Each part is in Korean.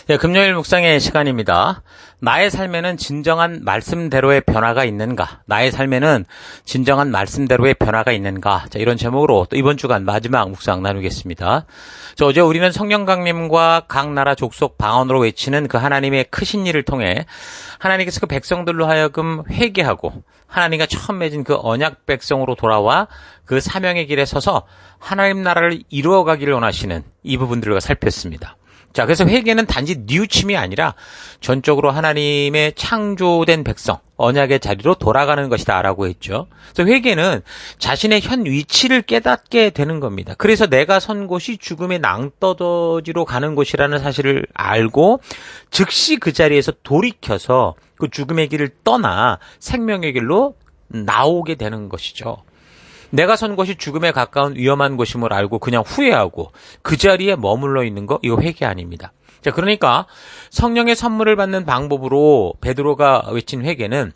네, 금요일 묵상의 시간입니다. 나의 삶에는 진정한 말씀대로의 변화가 있는가? 나의 삶에는 진정한 말씀대로의 변화가 있는가? 자, 이런 제목으로 또 이번 주간 마지막 묵상 나누겠습니다. 어제 우리는 성령 강림과 각 나라 족속 방언으로 외치는 그 하나님의 크신 일을 통해 하나님께서 그 백성들로 하여금 회개하고 하나님과 처음 맺은 그 언약 백성으로 돌아와 그 사명의 길에 서서 하나님 나라를 이루어가기를 원하시는 이 부분들을 살폈습니다. 자, 그래서 회개는 단지 뉘우침이 아니라 전적으로 하나님의 창조된 백성, 언약의 자리로 돌아가는 것이다 라고 했죠. 그래서 회개는 자신의 현 위치를 깨닫게 되는 겁니다. 그래서 내가 선 곳이 죽음의 낭떠러지로 가는 곳이라는 사실을 알고 즉시 그 자리에서 돌이켜서 그 죽음의 길을 떠나 생명의 길로 나오게 되는 것이죠. 내가 선 곳이 죽음에 가까운 위험한 곳임을 알고 그냥 후회하고 그 자리에 머물러 있는 거, 이거 회개 아닙니다. 자, 그러니까 성령의 선물을 받는 방법으로 베드로가 외친 회개는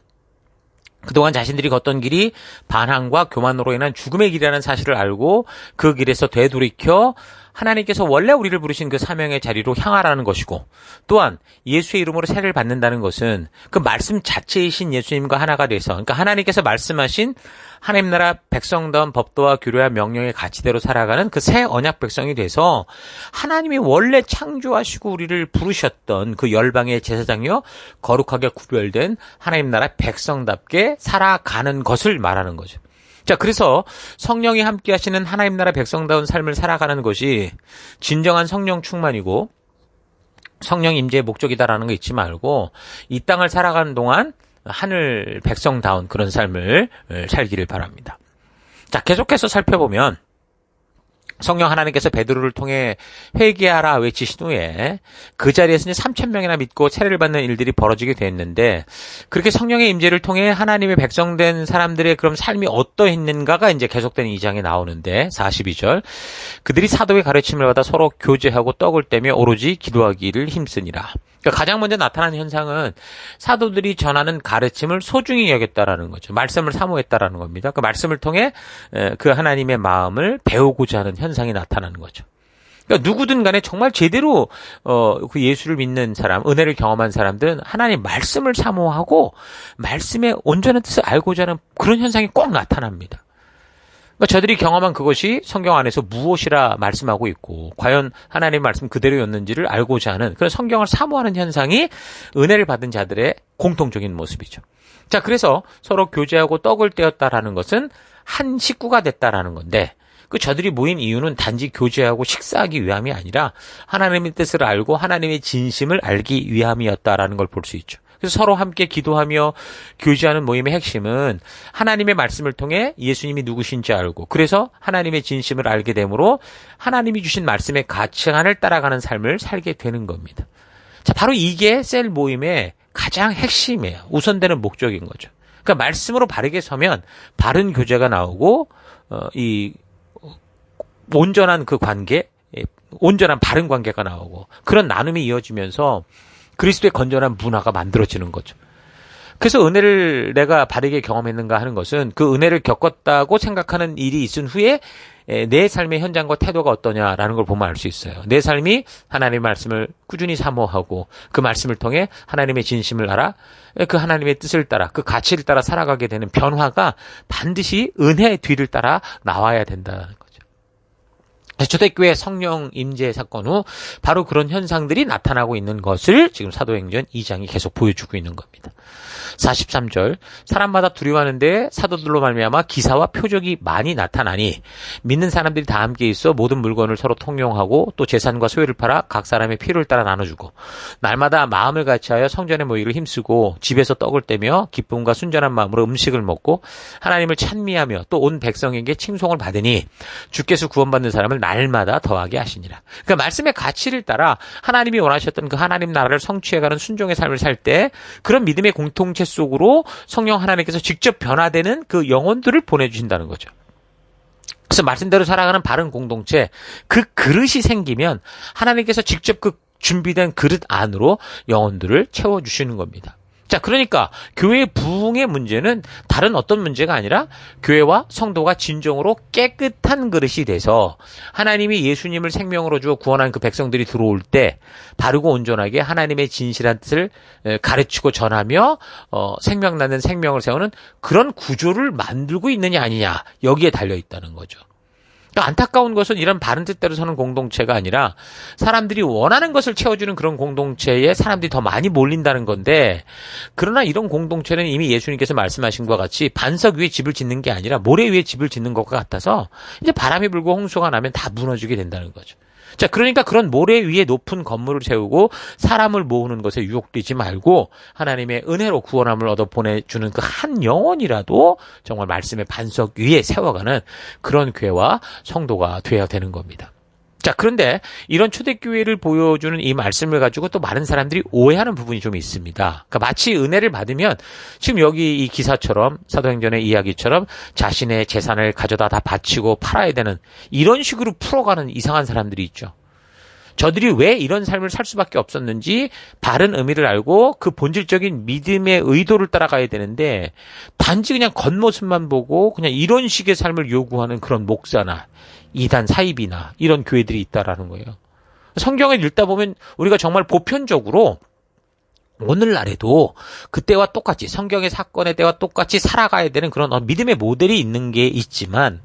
그동안 자신들이 걷던 길이 반항과 교만으로 인한 죽음의 길이라는 사실을 알고 그 길에서 되돌이켜 하나님께서 원래 우리를 부르신 그 사명의 자리로 향하라는 것이고, 또한 예수의 이름으로 세례를 받는다는 것은 그 말씀 자체이신 예수님과 하나가 돼서, 그러니까 하나님께서 말씀하신 하나님 나라 백성다운 법도와 규례와 명령의 가치대로 살아가는 그 새 언약 백성이 돼서 하나님이 원래 창조하시고 우리를 부르셨던 그 열방의 제사장이요 거룩하게 구별된 하나님 나라 백성답게 살아가는 것을 말하는 거죠. 자, 그래서 성령이 함께 하시는 하나님 나라 백성다운 삶을 살아가는 것이 진정한 성령 충만이고 성령 임재의 목적이다라는 거 잊지 말고 이 땅을 살아가는 동안 하늘 백성다운 그런 삶을 살기를 바랍니다. 자, 계속해서 살펴보면 성령 하나님께서 베드로를 통해 회개하라 외치신 후에 그 자리에서 3,000명이나 믿고 세례를 받는 일들이 벌어지게 됐는데, 그렇게 성령의 임재를 통해 하나님의 백성된 사람들의 그럼 삶이 어떠했는가가 이제 계속되는 2장에 나오는데 42절, 그들이 사도의 가르침을 받아 서로 교제하고 떡을 떼며 오로지 기도하기를 힘쓰니라. 그러니까 가장 먼저 나타나는 현상은 사도들이 전하는 가르침을 소중히 여겼다라는 거죠. 말씀을 사모했다라는 겁니다. 그 말씀을 통해 그 하나님의 마음을 배우고자 하는 현상이 나타나는 거죠. 그러니까 누구든 간에 정말 제대로 그 예수를 믿는 사람, 은혜를 경험한 사람들은 하나님 말씀을 사모하고 말씀의 온전한 뜻을 알고자 하는 그런 현상이 꼭 나타납니다. 그러니까 저들이 경험한 그것이 성경 안에서 무엇이라 말씀하고 있고 과연 하나님의 말씀 그대로였는지를 알고자 하는 그런 성경을 사모하는 현상이 은혜를 받은 자들의 공통적인 모습이죠. 자, 그래서 서로 교제하고 떡을 떼었다라는 것은 한 식구가 됐다라는 건데, 그 저들이 모인 이유는 단지 교제하고 식사하기 위함이 아니라 하나님의 뜻을 알고 하나님의 진심을 알기 위함이었다라는 걸 볼 수 있죠. 그래서 서로 함께 기도하며 교제하는 모임의 핵심은 하나님의 말씀을 통해 예수님이 누구신지 알고, 그래서 하나님의 진심을 알게 되므로 하나님이 주신 말씀의 가치관을 따라가는 삶을 살게 되는 겁니다. 자, 바로 이게 셀 모임의 가장 핵심이에요. 우선되는 목적인 거죠. 그러니까 말씀으로 바르게 서면 바른 교제가 나오고 이 온전한 그 관계, 온전한 바른 관계가 나오고 그런 나눔이 이어지면서 그리스도의 건전한 문화가 만들어지는 거죠. 그래서 은혜를 내가 바르게 경험했는가 하는 것은 그 은혜를 겪었다고 생각하는 일이 있은 후에 내 삶의 현장과 태도가 어떠냐라는 걸 보면 알 수 있어요. 내 삶이 하나님의 말씀을 꾸준히 사모하고 그 말씀을 통해 하나님의 진심을 알아 그 하나님의 뜻을 따라 그 가치를 따라 살아가게 되는 변화가 반드시 은혜의 뒤를 따라 나와야 된다는 거죠. 초대교회 성령 임재 사건 후 바로 그런 현상들이 나타나고 있는 것을 지금 사도행전 2장이 계속 보여주고 있는 겁니다. 43절, 사람마다 두려워하는데 사도들로 말미암아 기사와 표적이 많이 나타나니 믿는 사람들이 다 함께 있어 모든 물건을 서로 통용하고 또 재산과 소유를 팔아 각 사람의 필요를 따라 나눠주고 날마다 마음을 같이하여 성전에 모이기를 힘쓰고 집에서 떡을 떼며 기쁨과 순전한 마음으로 음식을 먹고 하나님을 찬미하며 또 온 백성에게 칭송을 받으니 주께서 구원받는 사람을 날마다 더하게 하시니라. 그러니까 말씀의 가치를 따라 하나님이 원하셨던 그 하나님 나라를 성취해가는 순종의 삶을 살 때 그런 믿음의 공통체 속으로 성령 하나님께서 직접 변화되는 그 영혼들을 보내주신다는 거죠. 그래서 말씀대로 살아가는 바른 공동체, 그 그릇이 생기면 하나님께서 직접 그 준비된 그릇 안으로 영혼들을 채워주시는 겁니다. 자, 그러니까 교회의 부흥의 문제는 다른 어떤 문제가 아니라 교회와 성도가 진정으로 깨끗한 그릇이 돼서 하나님이 예수님을 생명으로 주어 구원한 그 백성들이 들어올 때 바르고 온전하게 하나님의 진실한 뜻을 가르치고 전하며 생명나는 생명을 세우는 그런 구조를 만들고 있느냐 아니냐, 여기에 달려 있다는 거죠. 그러니까 안타까운 것은 이런 바른 뜻대로 서는 공동체가 아니라 사람들이 원하는 것을 채워주는 그런 공동체에 사람들이 더 많이 몰린다는 건데, 그러나 이런 공동체는 이미 예수님께서 말씀하신 것과 같이 반석 위에 집을 짓는 게 아니라 모래 위에 집을 짓는 것과 같아서 이제 바람이 불고 홍수가 나면 다 무너지게 된다는 거죠. 자, 그러니까 그런 모래 위에 높은 건물을 세우고 사람을 모으는 것에 유혹되지 말고 하나님의 은혜로 구원함을 얻어 보내주는 그 한 영혼이라도 정말 말씀의 반석 위에 세워가는 그런 교회와 성도가 되어야 되는 겁니다. 자, 그런데 이런 초대교회를 보여주는 이 말씀을 가지고 또 많은 사람들이 오해하는 부분이 좀 있습니다. 그러니까 마치 은혜를 받으면 지금 여기 이 기사처럼 사도행전의 이야기처럼 자신의 재산을 가져다 다 바치고 팔아야 되는 이런 식으로 풀어가는 이상한 사람들이 있죠. 저들이 왜 이런 삶을 살 수밖에 없었는지 바른 의미를 알고 그 본질적인 믿음의 의도를 따라가야 되는데 단지 그냥 겉모습만 보고 그냥 이런 식의 삶을 요구하는 그런 목사나 이단 사입이나 이런 교회들이 있다라는 거예요. 성경을 읽다 보면 우리가 정말 보편적으로 오늘날에도 그때와 똑같이 성경의 사건의 때와 똑같이 살아가야 되는 그런 믿음의 모델이 있는 게 있지만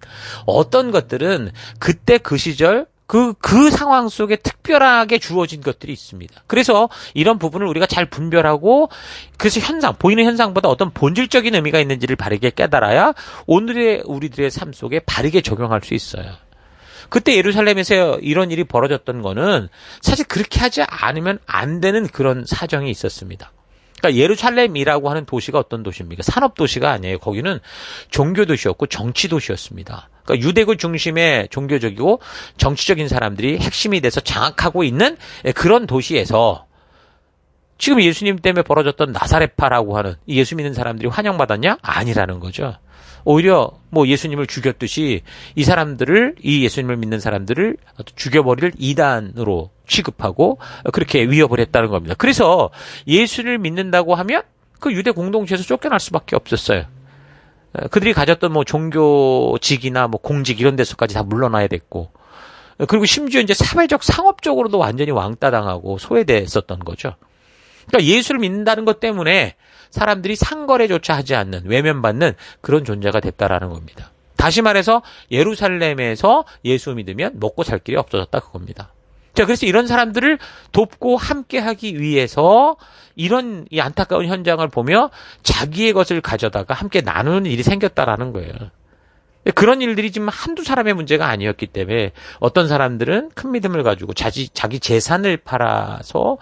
어떤 것들은 그때 그 시절 그 상황 속에 특별하게 주어진 것들이 있습니다. 그래서 이런 부분을 우리가 잘 분별하고 그래서 보이는 현상보다 어떤 본질적인 의미가 있는지를 바르게 깨달아야 오늘의 우리들의 삶 속에 바르게 적용할 수 있어요. 그때 예루살렘에서 이런 일이 벌어졌던 거는 사실 그렇게 하지 않으면 안 되는 그런 사정이 있었습니다. 그러니까 예루살렘이라고 하는 도시가 어떤 도시입니까? 산업도시가 아니에요. 거기는 종교도시였고 정치도시였습니다. 그러니까 유대교 중심의 종교적이고 정치적인 사람들이 핵심이 돼서 장악하고 있는 그런 도시에서 지금 예수님 때문에 벌어졌던 나사렛파라고 하는 예수 믿는 사람들이 환영받았냐? 아니라는 거죠. 오히려 뭐 예수님을 죽였듯이 이 예수님을 믿는 사람들을 죽여버릴 이단으로 취급하고 그렇게 위협을 했다는 겁니다. 그래서 예수를 믿는다고 하면 그 유대 공동체에서 쫓겨날 수밖에 없었어요. 그들이 가졌던 뭐 종교직이나 뭐 공직 이런 데서까지 다 물러나야 됐고, 그리고 심지어 이제 사회적 상업적으로도 완전히 왕따당하고 소외됐었던 거죠. 그러니까 예수를 믿는다는 것 때문에 사람들이 상거래조차 하지 않는 외면받는 그런 존재가 됐다라는 겁니다. 다시 말해서 예루살렘에서 예수 믿으면 먹고 살 길이 없어졌다 그겁니다. 자, 그래서 이런 사람들을 돕고 함께하기 위해서 이런 이 안타까운 현장을 보며 자기의 것을 가져다가 함께 나누는 일이 생겼다라는 거예요. 그런 일들이 지금 한두 사람의 문제가 아니었기 때문에 어떤 사람들은 큰 믿음을 가지고 자기 재산을 팔아서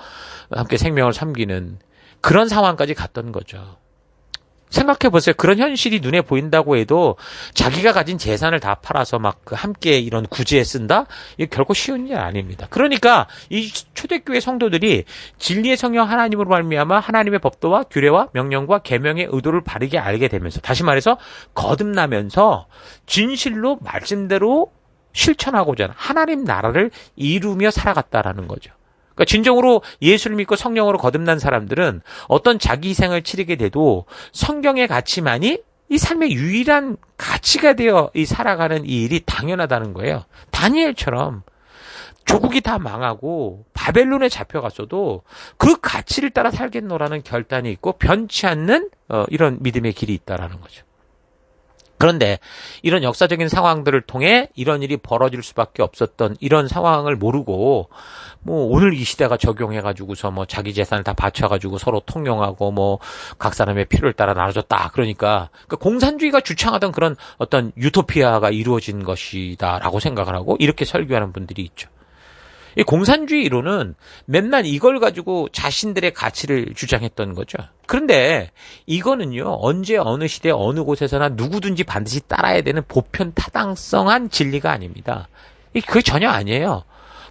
함께 생명을 섬기는 그런 상황까지 갔던 거죠. 생각해 보세요. 그런 현실이 눈에 보인다고 해도 자기가 가진 재산을 다 팔아서 막 함께 이런 구제에 쓴다? 이게 결코 쉬운 일 아닙니다. 그러니까 이 초대교회 성도들이 진리의 성령 하나님으로 말미암아 하나님의 법도와 규례와 명령과 계명의 의도를 바르게 알게 되면서, 다시 말해서 거듭나면서 진실로 말씀대로 실천하고자 하는 하나님 나라를 이루며 살아갔다라는 거죠. 그러니까 진정으로 예수를 믿고 성령으로 거듭난 사람들은 어떤 자기 희생을 치르게 돼도 성경의 가치만이 이 삶의 유일한 가치가 되어 살아가는 이 일이 당연하다는 거예요. 다니엘처럼 조국이 다 망하고 바벨론에 잡혀갔어도 그 가치를 따라 살겠노라는 결단이 있고 변치 않는 이런 믿음의 길이 있다라는 거죠. 그런데 이런 역사적인 상황들을 통해 이런 일이 벌어질 수밖에 없었던 이런 상황을 모르고 뭐 오늘 이 시대가 적용해가지고서 뭐 자기 재산을 다 바쳐가지고 서로 통용하고 뭐 각 사람의 필요를 따라 나눠줬다. 그러니까 공산주의가 주창하던 그런 어떤 유토피아가 이루어진 것이다라고 생각을 하고 이렇게 설교하는 분들이 있죠. 이 공산주의 이론은 맨날 이걸 가지고 자신들의 가치를 주장했던 거죠. 그런데 이거는요, 언제 어느 시대 어느 곳에서나 누구든지 반드시 따라야 되는 보편 타당성한 진리가 아닙니다. 그게 전혀 아니에요.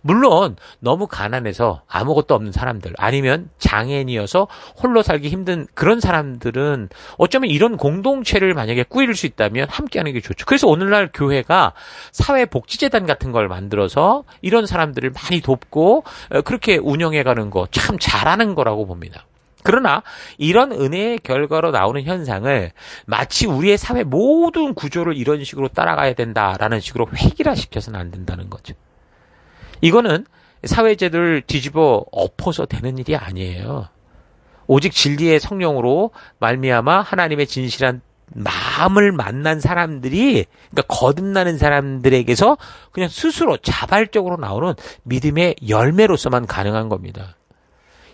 물론 너무 가난해서 아무것도 없는 사람들, 아니면 장애인이어서 홀로 살기 힘든 그런 사람들은 어쩌면 이런 공동체를 만약에 꾸릴 수 있다면 함께하는 게 좋죠. 그래서 오늘날 교회가 사회복지재단 같은 걸 만들어서 이런 사람들을 많이 돕고 그렇게 운영해가는 거 참 잘하는 거라고 봅니다. 그러나 이런 은혜의 결과로 나오는 현상을 마치 우리의 사회 모든 구조를 이런 식으로 따라가야 된다라는 식으로 획일화시켜서는 안 된다는 거죠. 이거는 사회제도를 뒤집어 엎어서 되는 일이 아니에요. 오직 진리의 성령으로 말미암아 하나님의 진실한 마음을 만난 사람들이, 그러니까 거듭나는 사람들에게서 그냥 스스로 자발적으로 나오는 믿음의 열매로서만 가능한 겁니다.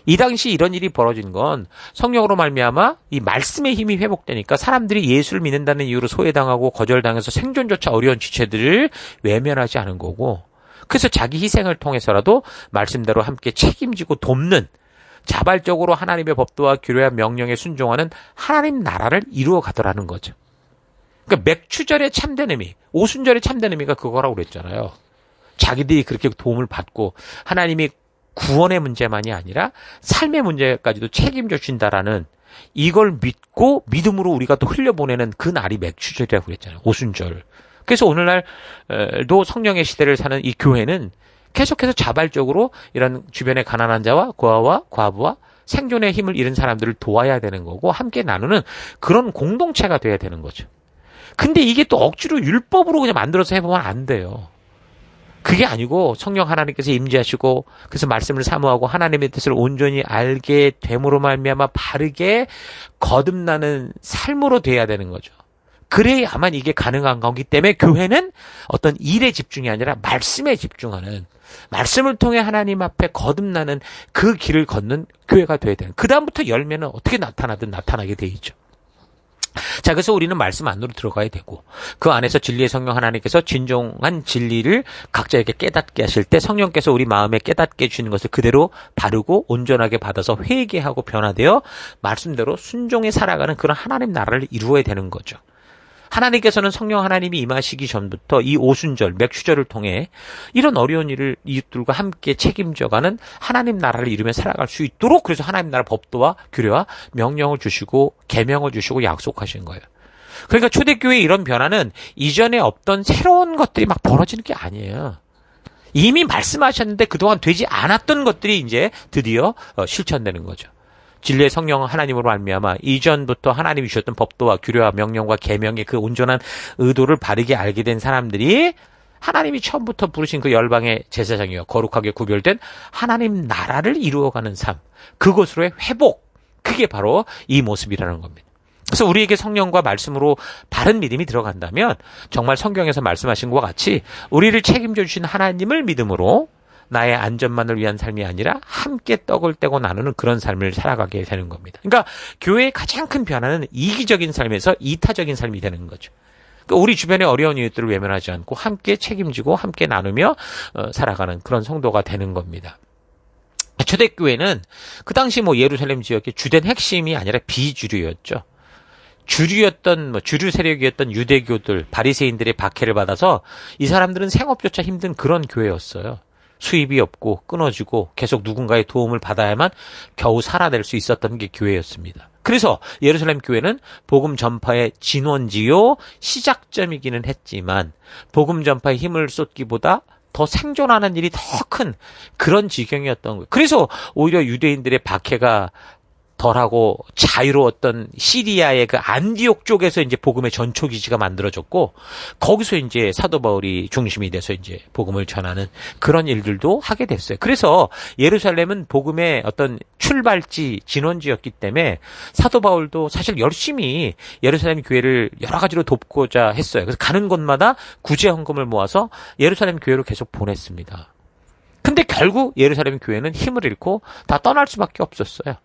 이 당시 이런 일이 벌어진 건 성령으로 말미암아 이 말씀의 힘이 회복되니까 사람들이 예수를 믿는다는 이유로 소외당하고 거절당해서 생존조차 어려운 지체들을 외면하지 않은 거고, 그래서 자기 희생을 통해서라도 말씀대로 함께 책임지고 돕는, 자발적으로 하나님의 법도와 규례와 명령에 순종하는 하나님 나라를 이루어 가더라는 거죠. 그러니까 맥추절의 참된 의미, 오순절의 참된 의미가 그거라고 그랬잖아요. 자기들이 그렇게 도움을 받고 하나님이 구원의 문제만이 아니라 삶의 문제까지도 책임져 주신다라는, 이걸 믿고 믿음으로 우리가 또 흘려보내는 그 날이 맥추절이라고 그랬잖아요. 오순절. 그래서 오늘날도 성령의 시대를 사는 이 교회는 계속해서 자발적으로 이런 주변의 가난한 자와 고아와 과부와 생존의 힘을 잃은 사람들을 도와야 되는 거고, 함께 나누는 그런 공동체가 돼야 되는 거죠. 근데 이게 또 억지로 율법으로 그냥 만들어서 해보면 안 돼요. 그게 아니고 성령 하나님께서 임재하시고, 그래서 말씀을 사모하고 하나님의 뜻을 온전히 알게 됨으로 말미암아 바르게 거듭나는 삶으로 돼야 되는 거죠. 그래야만 이게 가능한 거기 때문에 교회는 어떤 일에 집중이 아니라 말씀에 집중하는, 말씀을 통해 하나님 앞에 거듭나는 그 길을 걷는 교회가 돼야 되는, 그 다음부터 열매는 어떻게 나타나든 나타나게 돼 있죠. 자, 그래서 우리는 말씀 안으로 들어가야 되고, 그 안에서 진리의 성령 하나님께서 진정한 진리를 각자에게 깨닫게 하실 때 성령께서 우리 마음에 깨닫게 해주시는 것을 그대로 바르고 온전하게 받아서 회개하고 변화되어 말씀대로 순종해 살아가는 그런 하나님 나라를 이루어야 되는 거죠. 하나님께서는 성령 하나님이 임하시기 전부터 이 오순절, 맥추절을 통해 이런 어려운 일을 이웃들과 함께 책임져가는 하나님 나라를 이루며 살아갈 수 있도록, 그래서 하나님 나라 법도와 규례와 명령을 주시고 계명을 주시고 약속하신 거예요. 그러니까 초대교회의 이런 변화는 이전에 없던 새로운 것들이 막 벌어지는 게 아니에요. 이미 말씀하셨는데 그동안 되지 않았던 것들이 이제 드디어 실천되는 거죠. 진리의 성령 하나님으로 말미암아 이전부터 하나님이 주셨던 법도와 규례와 명령과 계명의 그 온전한 의도를 바르게 알게 된 사람들이 하나님이 처음부터 부르신 그 열방의 제사장이요 거룩하게 구별된 하나님 나라를 이루어가는 삶, 그것으로의 회복, 그게 바로 이 모습이라는 겁니다. 그래서 우리에게 성령과 말씀으로 바른 믿음이 들어간다면 정말 성경에서 말씀하신 것과 같이 우리를 책임져 주신 하나님을 믿음으로 나의 안전만을 위한 삶이 아니라 함께 떡을 떼고 나누는 그런 삶을 살아가게 되는 겁니다. 그러니까 교회의 가장 큰 변화는 이기적인 삶에서 이타적인 삶이 되는 거죠. 그러니까 우리 주변의 어려운 이웃들을 외면하지 않고 함께 책임지고 함께 나누며 살아가는 그런 성도가 되는 겁니다. 초대교회는 그 당시 예루살렘 지역의 주된 핵심이 아니라 비주류였죠. 주류였던 주류 세력이었던 유대교들, 바리새인들의 박해를 받아서 이 사람들은 생업조차 힘든 그런 교회였어요. 수입이 없고 끊어지고 계속 누군가의 도움을 받아야만 겨우 살아낼 수 있었던 게 교회였습니다. 그래서 예루살렘 교회는 복음 전파의 진원지요 시작점이기는 했지만 복음 전파에 힘을 쏟기보다 더 생존하는 일이 더 큰 그런 지경이었던 거예요. 그래서 오히려 유대인들의 박해가 덜하고 자유로웠던 시리아의 그 안디옥 쪽에서 이제 복음의 전초기지가 만들어졌고, 거기서 이제 사도 바울이 중심이 돼서 이제 복음을 전하는 그런 일들도 하게 됐어요. 그래서 예루살렘은 복음의 어떤 출발지, 진원지였기 때문에 사도 바울도 사실 열심히 예루살렘 교회를 여러 가지로 돕고자 했어요. 그래서 가는 곳마다 구제 헌금을 모아서 예루살렘 교회로 계속 보냈습니다. 근데 결국 예루살렘 교회는 힘을 잃고 다 떠날 수밖에 없었어요.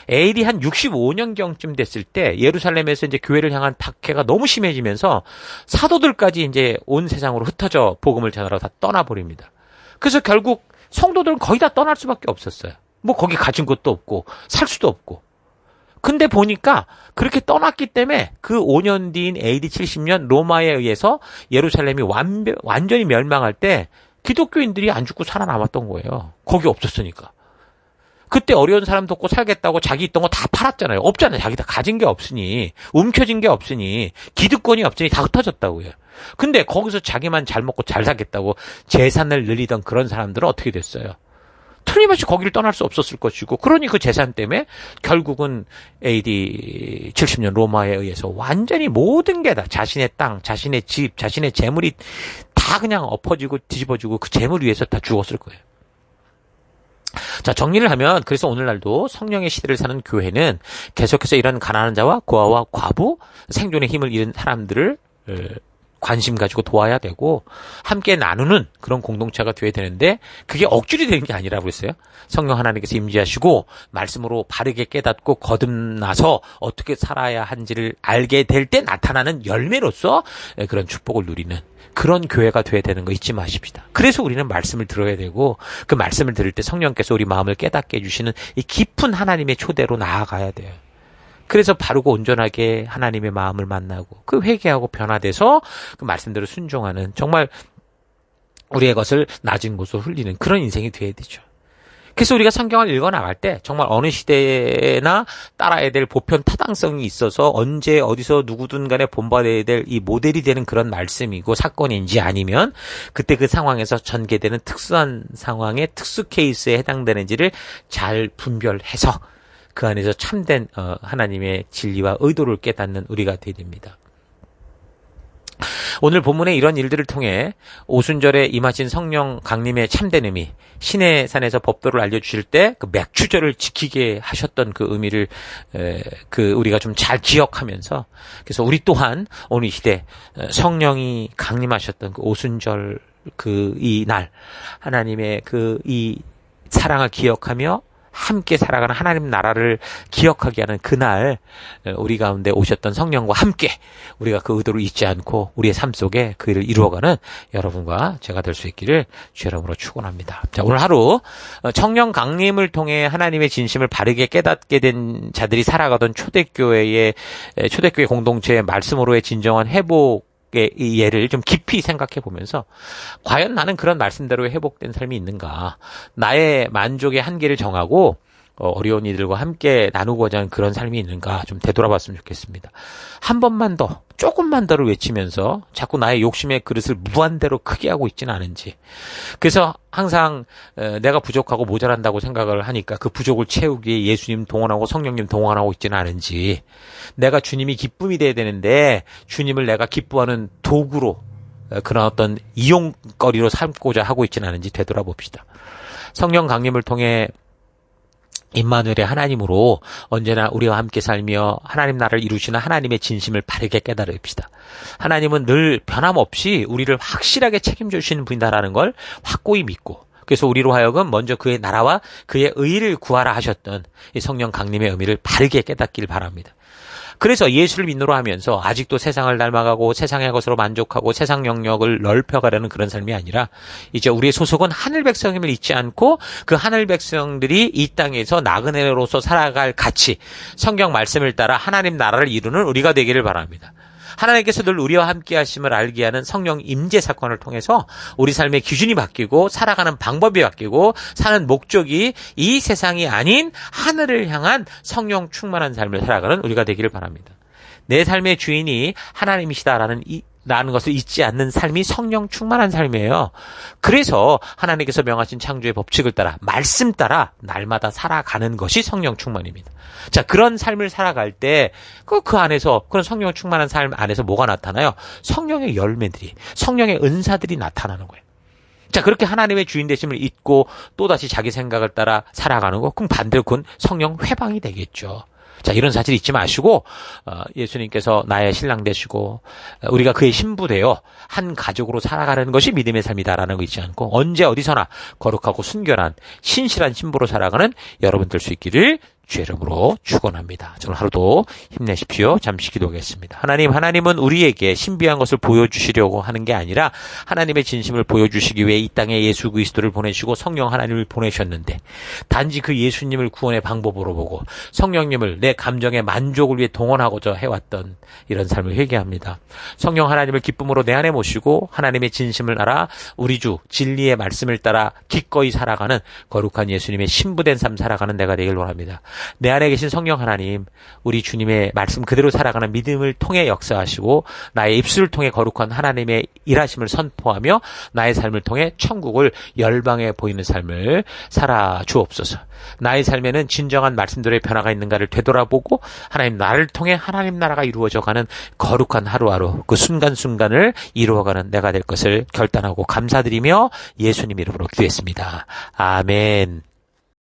AD 한 65년경쯤 됐을 때 예루살렘에서 이제 교회를 향한 박해가 너무 심해지면서 사도들까지 이제 온 세상으로 흩어져 복음을 전하러 다 떠나버립니다. 그래서 결국 성도들은 거의 다 떠날 수밖에 없었어요. 거기 가진 것도 없고 살 수도 없고. 근데 보니까 그렇게 떠났기 때문에 그 5년 뒤인 AD 70년 로마에 의해서 예루살렘이 완전히 멸망할 때 기독교인들이 안 죽고 살아남았던 거예요. 거기 없었으니까. 그때 어려운 사람 돕고 살겠다고 자기 있던 거 다 팔았잖아요. 없잖아요. 자기 다 가진 게 없으니, 움켜진 게 없으니, 기득권이 없으니 다 흩어졌다고요. 근데 거기서 자기만 잘 먹고 잘 살겠다고 재산을 늘리던 그런 사람들은 어떻게 됐어요? 틀림없이 거기를 떠날 수 없었을 것이고, 그러니 그 재산 때문에 결국은 AD 70년 로마에 의해서 완전히 모든 게 다 자신의 땅, 자신의 집, 자신의 재물이 다 그냥 엎어지고 뒤집어지고 그 재물 위해서 다 죽었을 거예요. 자, 정리를 하면 그래서 오늘날도 성령의 시대를 사는 교회는 계속해서 이런 가난한 자와 고아와 과부, 생존의 힘을 잃은 사람들을 관심 가지고 도와야 되고 함께 나누는 그런 공동체가 되어야 되는데 그게 억지로 되는 게 아니라고 그랬어요. 성령 하나님께서 임재하시고 말씀으로 바르게 깨닫고 거듭나서 어떻게 살아야 한지를 알게 될 때 나타나는 열매로서 그런 축복을 누리는 그런 교회가 돼야 되는 거 잊지 마십시다. 그래서 우리는 말씀을 들어야 되고 그 말씀을 들을 때 성령께서 우리 마음을 깨닫게 해주시는 이 깊은 하나님의 초대로 나아가야 돼요. 그래서 바르고 온전하게 하나님의 마음을 만나고 그 회개하고 변화돼서 그 말씀대로 순종하는 정말 우리의 것을 낮은 곳으로 흘리는 그런 인생이 돼야 되죠. 그래서 우리가 성경을 읽어나갈 때 정말 어느 시대나 따라야 될 보편 타당성이 있어서 언제 어디서 누구든 간에 본받아야 될 이 모델이 되는 그런 말씀이고 사건인지 아니면 그때 그 상황에서 전개되는 특수한 상황의 특수 케이스에 해당되는지를 잘 분별해서 그 안에서 참된 하나님의 진리와 의도를 깨닫는 우리가 되어야 됩니다. 오늘 본문의 이런 일들을 통해 오순절에 임하신 성령 강림의 참된 의미, 신의 산에서 법도를 알려주실 때 그 맥주절을 지키게 하셨던 그 의미를 우리가 좀 잘 기억하면서 그래서 우리 또한 오늘 이 시대 성령이 강림하셨던 그 오순절 이 날 하나님의 이 사랑을 기억하며 함께 살아가는 하나님 나라를 기억하게 하는 그날 우리 가운데 오셨던 성령과 함께 우리가 그 의도를 잊지 않고 우리의 삶 속에 그 일을 이루어가는 여러분과 제가 될 수 있기를 주의 이름으로 축원합니다. 자, 오늘 하루 성령 강림을 통해 하나님의 진심을 바르게 깨닫게 된 자들이 살아가던 초대교회 공동체의 말씀으로의 진정한 회복 이 예를 좀 깊이 생각해 보면서 과연 나는 그런 말씀대로 회복된 삶이 있는가? 나의 만족의 한계를 정하고 어려운 이들과 함께 나누고자 하는 그런 삶이 있는가? 좀 되돌아봤으면 좋겠습니다. 한 번만 더, 조금만 더를 외치면서 자꾸 나의 욕심의 그릇을 무한대로 크게 하고 있지는 않은지. 그래서 항상 내가 부족하고 모자란다고 생각을 하니까 그 부족을 채우기 위해 예수님 동원하고 성령님 동원하고 있지는 않은지. 내가 주님이 기쁨이 돼야 되는데 주님을 내가 기뻐하는 도구로 그런 어떤 이용거리로 삼고자 하고 있지는 않은지 되돌아봅시다. 성령 강림을 통해 임마누엘의 하나님으로 언제나 우리와 함께 살며 하나님 나라를 이루시는 하나님의 진심을 바르게 깨달읍시다. 하나님은 늘 변함없이 우리를 확실하게 책임져 주시는 분이다라는 걸 확고히 믿고 그래서 우리로 하여금 먼저 그의 나라와 그의 의를 구하라 하셨던 이 성령 강림의 의미를 바르게 깨닫길 바랍니다. 그래서 예수를 믿노로 하면서 아직도 세상을 닮아가고 세상의 것으로 만족하고 세상 영역을 넓혀가려는 그런 삶이 아니라 이제 우리의 소속은 하늘 백성임을 잊지 않고 그 하늘 백성들이 이 땅에서 나그네로서 살아갈 가치 성경 말씀을 따라 하나님 나라를 이루는 우리가 되기를 바랍니다. 하나님께서 늘 우리와 함께 하심을 알게 하는 성령 임재 사건을 통해서 우리 삶의 기준이 바뀌고 살아가는 방법이 바뀌고 사는 목적이 이 세상이 아닌 하늘을 향한 성령 충만한 삶을 살아가는 우리가 되기를 바랍니다. 내 삶의 주인이 하나님이시다라는 라는 것을 잊지 않는 삶이 성령 충만한 삶이에요. 그래서 하나님께서 명하신 창조의 법칙을 따라 말씀 따라 날마다 살아가는 것이 성령 충만입니다. 자, 그런 삶을 살아갈 때 그 안에서 그런 성령 충만한 삶 안에서 뭐가 나타나요? 성령의 열매들이 성령의 은사들이 나타나는 거예요. 자, 그렇게 하나님의 주인 되심을 잊고 또다시 자기 생각을 따라 살아가는 거 그럼 반대로 그건 성령 회방이 되겠죠. 자, 이런 사실 잊지 마시고 예수님께서 나의 신랑 되시고 우리가 그의 신부 되어 한 가족으로 살아가는 것이 믿음의 삶이다라는 거 잊지 않고 언제 어디서나 거룩하고 순결한 신실한 신부로 살아가는 여러분 될 수 있기를 주의 이름으로 축원합니다. 오늘 하루도 힘내십시오. 잠시 기도하겠습니다. 하나님은 우리에게 신비한 것을 보여주시려고 하는 게 아니라 하나님의 진심을 보여주시기 위해 이 땅에 예수 그리스도를 보내시고 성령 하나님을 보내셨는데 단지 그 예수님을 구원의 방법으로 보고 성령님을 내 감정의 만족을 위해 동원하고자 해왔던 이런 삶을 회개합니다. 성령 하나님을 기쁨으로 내 안에 모시고 하나님의 진심을 알아 우리 주 진리의 말씀을 따라 기꺼이 살아가는 거룩한 예수님의 신부된 삶 살아가는 내가 되길 원합니다. 내 안에 계신 성령 하나님, 우리 주님의 말씀 그대로 살아가는 믿음을 통해 역사하시고 나의 입술을 통해 거룩한 하나님의 일하심을 선포하며 나의 삶을 통해 천국을 열방에 보이는 삶을 살아 주옵소서. 나의 삶에는 진정한 말씀대로의 변화가 있는가를 되돌아보고 하나님 나를 통해 하나님 나라가 이루어져가는 거룩한 하루하루 그 순간순간을 이루어가는 내가 될 것을 결단하고 감사드리며 예수님 이름으로 기도했습니다. 아멘.